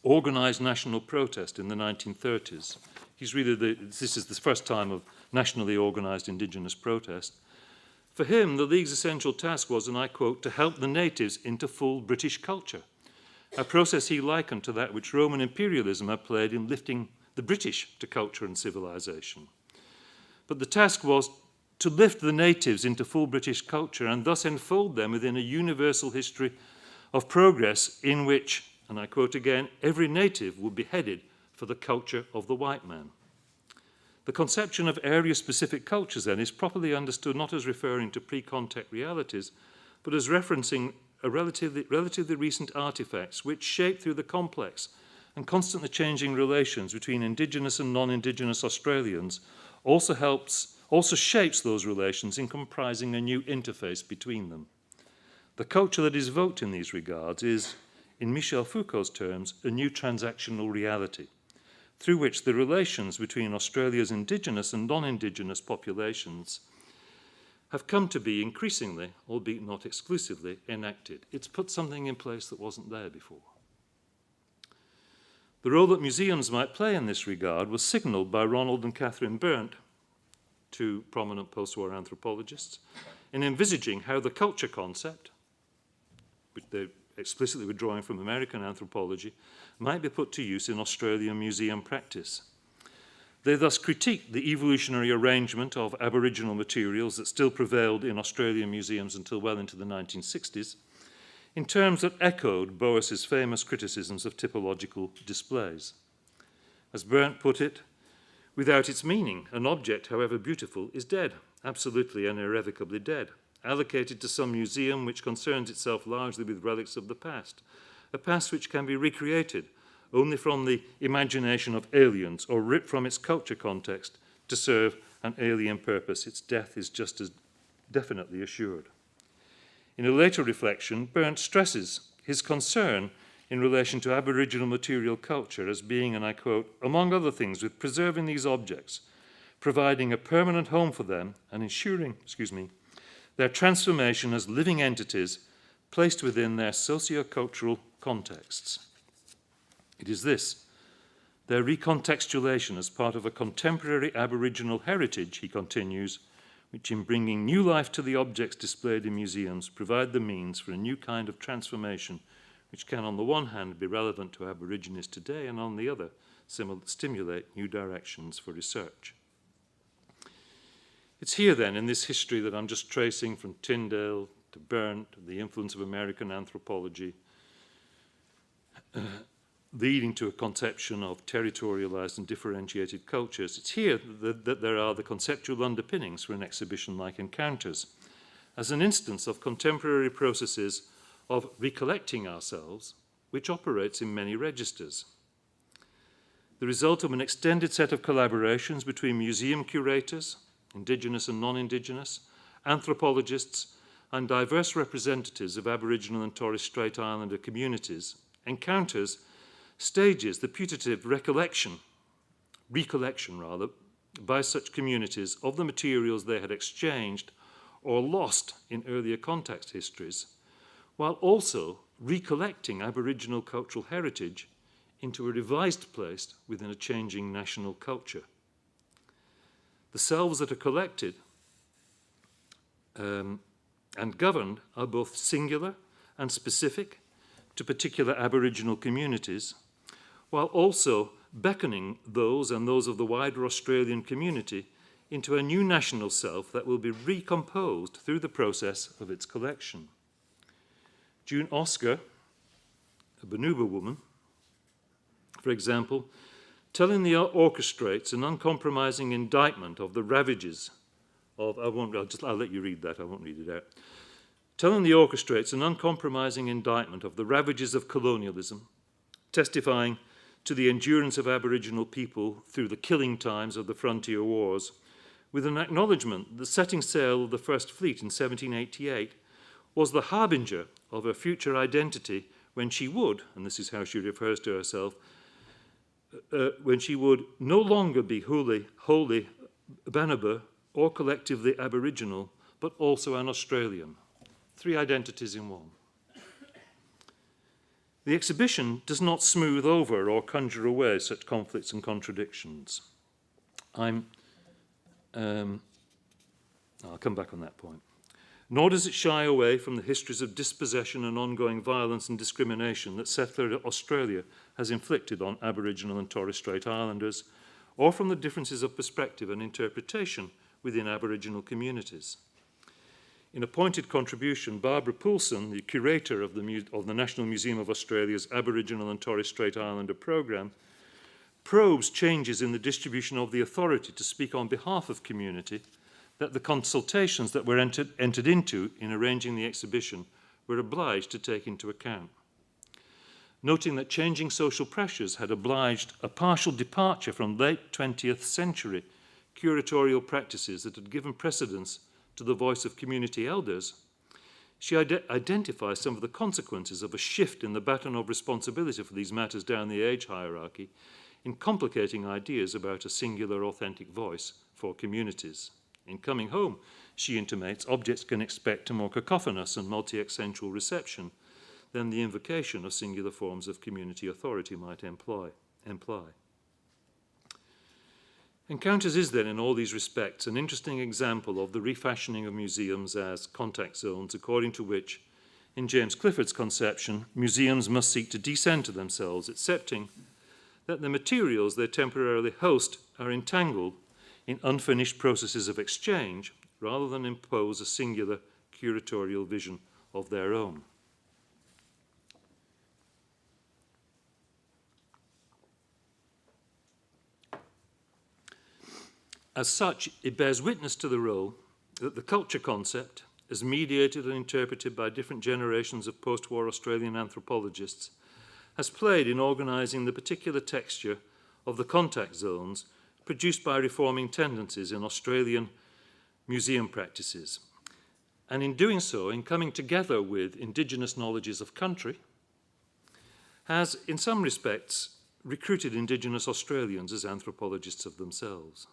organised national protest in the 1930s. This is the first time of nationally organised Indigenous protest. For him, the League's essential task was, and I quote, to help the natives into full British culture, a process he likened to that which Roman imperialism had played in lifting the British to culture and civilization. But the task was to lift the natives into full British culture and thus enfold them within a universal history of progress in which, and I quote again, every native would be headed for the culture of the white man. The conception of area-specific cultures, then, is properly understood not as referring to pre-contact realities, but as referencing a relatively recent artifacts which shape through the complex and constantly changing relations between Indigenous and non-Indigenous Australians also shapes those relations in comprising a new interface between them. The culture that is evoked in these regards is, in Michel Foucault's terms, a new transactional reality, through which the relations between Australia's Indigenous and non-Indigenous populations have come to be increasingly, albeit not exclusively, enacted. It's put something in place that wasn't there before. The role that museums might play in this regard was signalled by Ronald and Catherine Berndt, two prominent post-war anthropologists, in envisaging how the culture concept, which they explicitly were drawing from American anthropology, might be put to use in Australian museum practice. They thus critiqued the evolutionary arrangement of Aboriginal materials that still prevailed in Australian museums until well into the 1960s, in terms that echoed Boas's famous criticisms of typological displays. As Berndt put it, without its meaning, an object, however beautiful, is dead, absolutely and irrevocably dead, allocated to some museum which concerns itself largely with relics of the past, a past which can be recreated only from the imagination of aliens or ripped from its culture context to serve an alien purpose. Its death is just as definitely assured. In a later reflection, Berndt stresses his concern in relation to Aboriginal material culture as being, and I quote, among other things, with preserving these objects, providing a permanent home for them and ensuring, their transformation as living entities placed within their socio-cultural contexts. It is this, their recontextualization as part of a contemporary Aboriginal heritage, he continues, which in bringing new life to the objects displayed in museums provide the means for a new kind of transformation which can on the one hand be relevant to Aborigines today and on the other stimulate new directions for research. It's here then in this history that I'm just tracing from Tyndale to Berndt, the influence of American anthropology, leading to a conception of territorialized and differentiated cultures. It's here that there are the conceptual underpinnings for an exhibition like Encounters, as an instance of contemporary processes of recollecting ourselves, which operates in many registers. The result of an extended set of collaborations between museum curators, Indigenous and non-Indigenous, anthropologists, and diverse representatives of Aboriginal and Torres Strait Islander communities, Encounters stages the putative recollection by such communities of the materials they had exchanged or lost in earlier context histories, while also recollecting Aboriginal cultural heritage into a revised place within a changing national culture. The selves that are collected and governed are both singular and specific to particular Aboriginal communities, while also beckoning those and those of the wider Australian community into a new national self that will be recomposed through the process of its collection. June Oscar, a Bunuba woman, for example, telling the orchestrates an uncompromising indictment of the ravages of, I'll let you read that, I won't read it out. Telling the orchestrates an uncompromising indictment of the ravages of colonialism, testifying to the endurance of Aboriginal people through the killing times of the frontier wars, with an acknowledgement that the setting sail of the First Fleet in 1788 was the harbinger of her future identity when she would, and this is how she refers to herself, when she would no longer be wholly Bunuba or collectively Aboriginal, but also an Australian. 3 identities in one. The exhibition does not smooth over or conjure away such conflicts and contradictions. I'll come back on that point. Nor does it shy away from the histories of dispossession and ongoing violence and discrimination that settler Australia has inflicted on Aboriginal and Torres Strait Islanders, or from the differences of perspective and interpretation within Aboriginal communities. In a pointed contribution, Barbara Poulsen, the curator of the National Museum of Australia's Aboriginal and Torres Strait Islander programme, probes changes in the distribution of the authority to speak on behalf of community that the consultations that were entered into in arranging the exhibition were obliged to take into account. Noting that changing social pressures had obliged a partial departure from late 20th century curatorial practices that had given precedence to the voice of community elders, she identifies some of the consequences of a shift in the baton of responsibility for these matters down the age hierarchy in complicating ideas about a singular authentic voice for communities. In Coming Home, she intimates objects can expect a more cacophonous and multi-accentual reception than the invocation of singular forms of community authority might imply. Encounters is then, in all these respects, an interesting example of the refashioning of museums as contact zones, according to which, in James Clifford's conception, museums must seek to decenter themselves, accepting that the materials they temporarily host are entangled in unfinished processes of exchange, rather than impose a singular curatorial vision of their own. As such, it bears witness to the role that the culture concept, as mediated and interpreted by different generations of post-war Australian anthropologists, has played in organising the particular texture of the contact zones produced by reforming tendencies in Australian museum practices. And in doing so, in coming together with Indigenous knowledges of country, has, in some respects, recruited Indigenous Australians as anthropologists of themselves.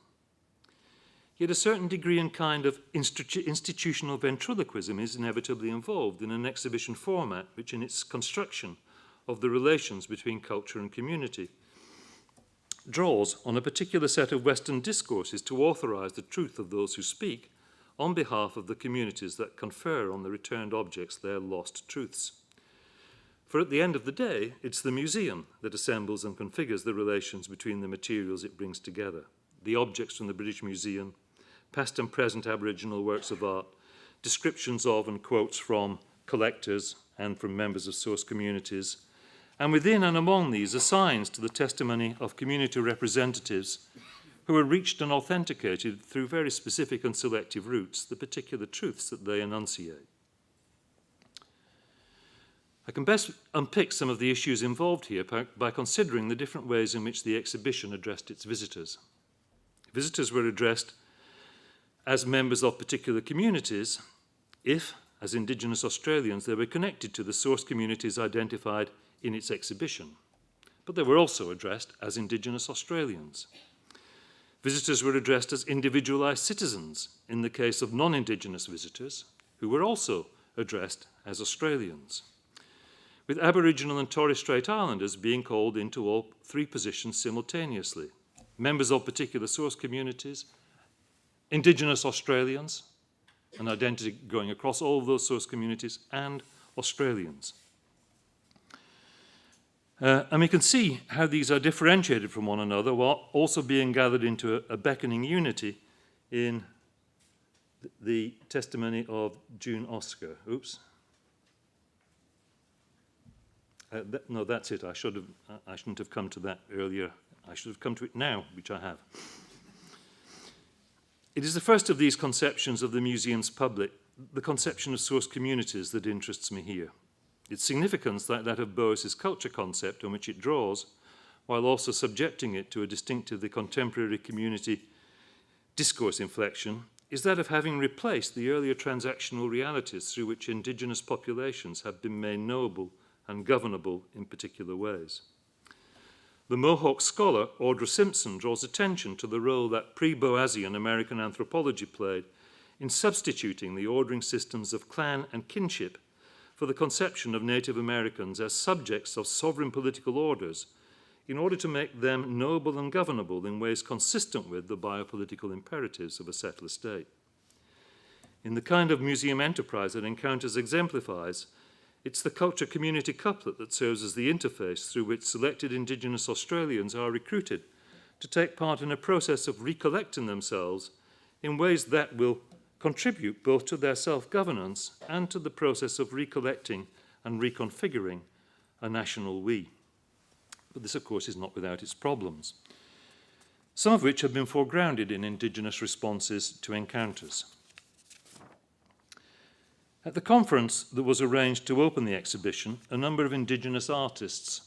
Yet a certain degree and kind of institutional ventriloquism is inevitably involved in an exhibition format which, in its construction of the relations between culture and community, draws on a particular set of Western discourses to authorise the truth of those who speak on behalf of the communities that confer on the returned objects their lost truths. For at the end of the day, it's the museum that assembles and configures the relations between the materials it brings together. The objects from the British Museum, past and present Aboriginal works of art, descriptions of and quotes from collectors and from members of source communities, and within and among these assigns to the testimony of community representatives who are reached and authenticated through very specific and selective routes the particular truths that they enunciate. I can best unpick some of the issues involved here by considering the different ways in which the exhibition addressed its visitors. Visitors were addressed as members of particular communities if, as Indigenous Australians, they were connected to the source communities identified in its exhibition. But they were also addressed as Indigenous Australians. Visitors were addressed as individualised citizens in the case of non-Indigenous visitors, who were also addressed as Australians, with Aboriginal and Torres Strait Islanders being called into all three positions simultaneously: members of particular source communities, Indigenous Australians, an identity going across all of those source communities, and Australians. And we can see how these are differentiated from one another while also being gathered into a beckoning unity in the testimony of June Oscar. Oops. No, that's it. I shouldn't have come to that earlier. I should have come to it now, which I have. It is the first of these conceptions of the museum's public, the conception of source communities, that interests me here. Its significance, like that of Boas's culture concept on which it draws, while also subjecting it to a distinctively contemporary community discourse inflection, is that of having replaced the earlier transactional realities through which Indigenous populations have been made knowable and governable in particular ways. The Mohawk scholar Audra Simpson draws attention to the role that pre-Boasian American anthropology played in substituting the ordering systems of clan and kinship for the conception of Native Americans as subjects of sovereign political orders in order to make them knowable and governable in ways consistent with the biopolitical imperatives of a settler state. In the kind of museum enterprise that Encounters exemplifies, it's the culture-community couplet that serves as the interface through which selected Indigenous Australians are recruited to take part in a process of recollecting themselves in ways that will contribute both to their self-governance and to the process of recollecting and reconfiguring a national we. But this, of course, is not without its problems, some of which have been foregrounded in Indigenous responses to Encounters. At the conference that was arranged to open the exhibition, a number of Indigenous artists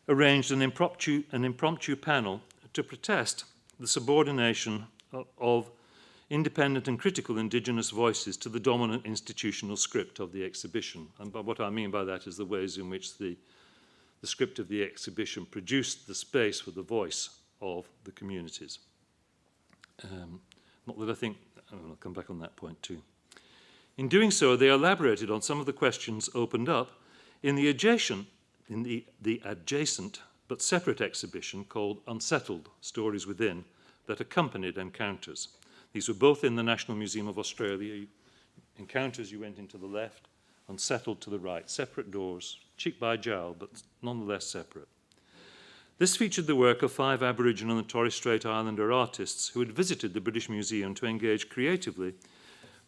arranged an impromptu panel to protest the subordination of independent and critical Indigenous voices to the dominant institutional script of the exhibition. And what I mean by that is the ways in which the script of the exhibition produced the space for the voice of the communities. Not that I think, I'll come back on that point too. In doing so, they elaborated on some of the questions opened up in the adjacent but separate exhibition called Unsettled, Stories Within, that accompanied Encounters. These were both in the National Museum of Australia. Encounters, you went into the left, Unsettled to the right, separate doors, cheek by jowl, but nonetheless separate. This featured the work of 5 Aboriginal and Torres Strait Islander artists who had visited the British Museum to engage creatively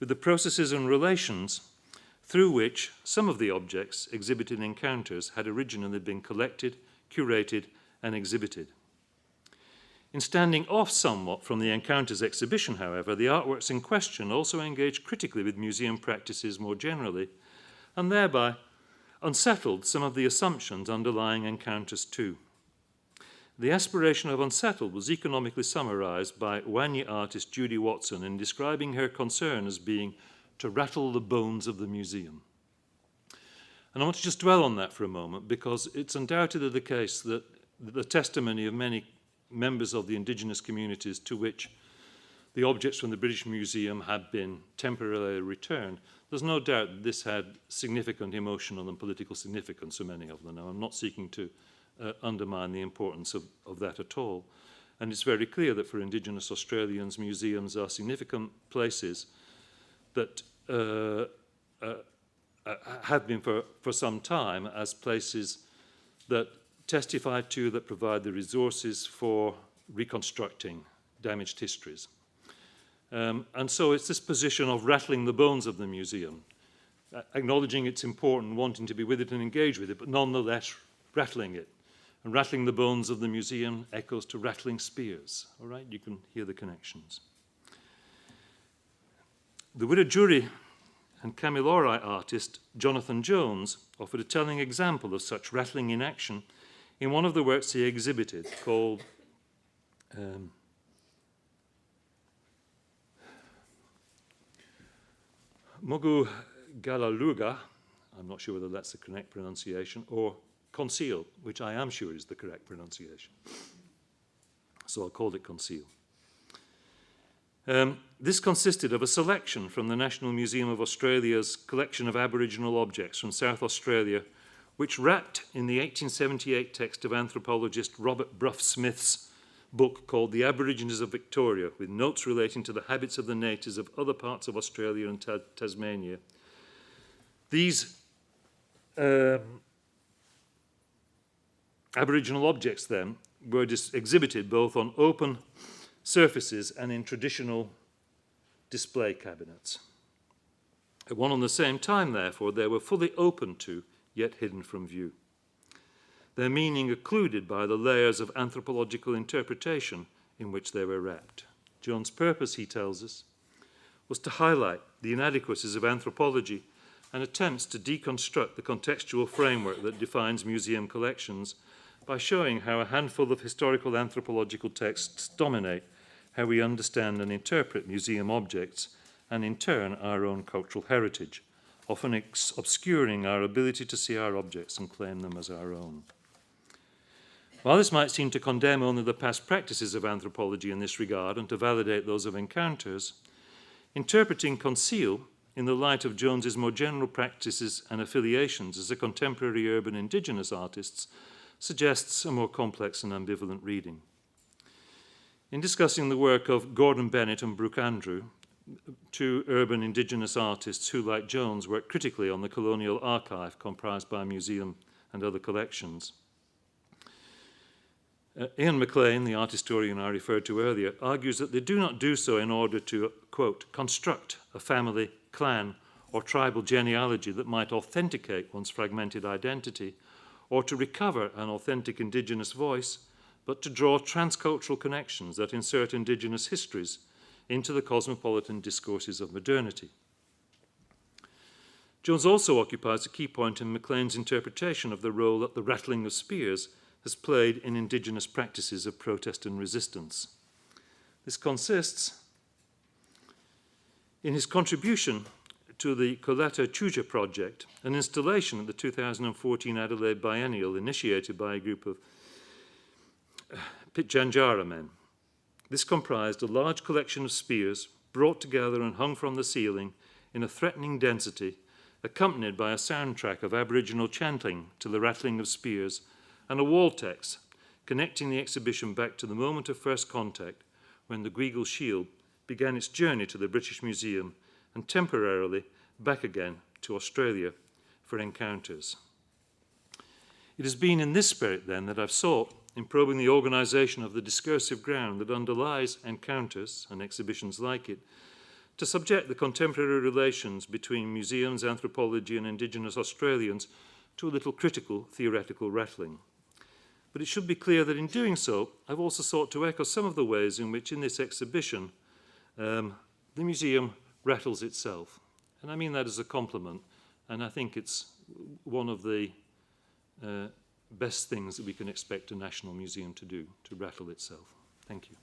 with the processes and relations through which some of the objects exhibited in Encounters had originally been collected, curated, and exhibited. In standing off somewhat from the Encounters exhibition, however, the artworks in question also engage critically with museum practices more generally, and thereby unsettled some of the assumptions underlying Encounters too. The aspiration of Unsettled was economically summarised by Wanya artist Judy Watson in describing her concern as being to rattle the bones of the museum. And I want to just dwell on that for a moment, because it's undoubtedly the case that the testimony of many members of the Indigenous communities to which the objects from the British Museum had been temporarily returned, there's no doubt that this had significant emotional and political significance for many of them. Now, I'm not seeking to undermine the importance of that at all. And it's very clear that for Indigenous Australians, museums are significant places that have been for some time as places that testify to, that provide the resources for reconstructing damaged histories. And so it's this position of rattling the bones of the museum, acknowledging it's important, wanting to be with it and engage with it, but nonetheless rattling it. And rattling the bones of the museum echoes to rattling spears. All right, you can hear the connections. The Wiradjuri and Kamilaroi artist Jonathan Jones offered a telling example of such rattling in action in one of the works he exhibited called Mogu Galaluga, I'm not sure whether that's the correct pronunciation, or Conceal, which I am sure is the correct pronunciation. So I'll call it Conceal. This consisted of a selection from the National Museum of Australia's collection of Aboriginal objects from South Australia, which wrapped in the 1878 text of anthropologist Robert Brough Smith's book called The Aborigines of Victoria, with notes relating to the habits of the natives of other parts of Australia and Tasmania. These Aboriginal objects, then, were exhibited both on open surfaces and in traditional display cabinets. At one and the same time, therefore, they were fully open to, yet hidden from view. Their meaning occluded by the layers of anthropological interpretation in which they were wrapped. Jones' purpose, he tells us, was to highlight the inadequacies of anthropology and attempts to deconstruct the contextual framework that defines museum collections by showing how a handful of historical anthropological texts dominate how we understand and interpret museum objects, and in turn our own cultural heritage, often obscuring our ability to see our objects and claim them as our own. While this might seem to condemn only the past practices of anthropology in this regard and to validate those of Encounters, interpreting Conceal in the light of Jones's more general practices and affiliations as a contemporary urban Indigenous artist suggests a more complex and ambivalent reading. In discussing the work of Gordon Bennett and Brooke Andrew, two urban Indigenous artists who, like Jones, worked critically on the colonial archive comprised by a museum and other collections, Ian McLean, the art historian I referred to earlier, argues that they do not do so in order to, quote, construct a family, clan, or tribal genealogy that might authenticate one's fragmented identity, or to recover an authentic Indigenous voice, but to draw transcultural connections that insert Indigenous histories into the cosmopolitan discourses of modernity. Jones also occupies a key point in McLean's interpretation of the role that the rattling of spears has played in Indigenous practices of protest and resistance. This consists in his contribution to the Kolata Chuja project, an installation at the 2014 Adelaide Biennial initiated by a group of Pitjantjara men. This comprised a large collection of spears brought together and hung from the ceiling in a threatening density, accompanied by a soundtrack of Aboriginal chanting to the rattling of spears and a wall text connecting the exhibition back to the moment of first contact when the Gweagal shield began its journey to the British Museum and temporarily back again to Australia for Encounters. It has been in this spirit, then, that I've sought, in probing the organisation of the discursive ground that underlies Encounters and exhibitions like it, to subject the contemporary relations between museums, anthropology and Indigenous Australians to a little critical theoretical rattling. But it should be clear that in doing so, I've also sought to echo some of the ways in which in this exhibition the museum rattles itself. And I mean that as a compliment, and I think it's one of the best things that we can expect a national museum to do, to rattle itself. Thank you.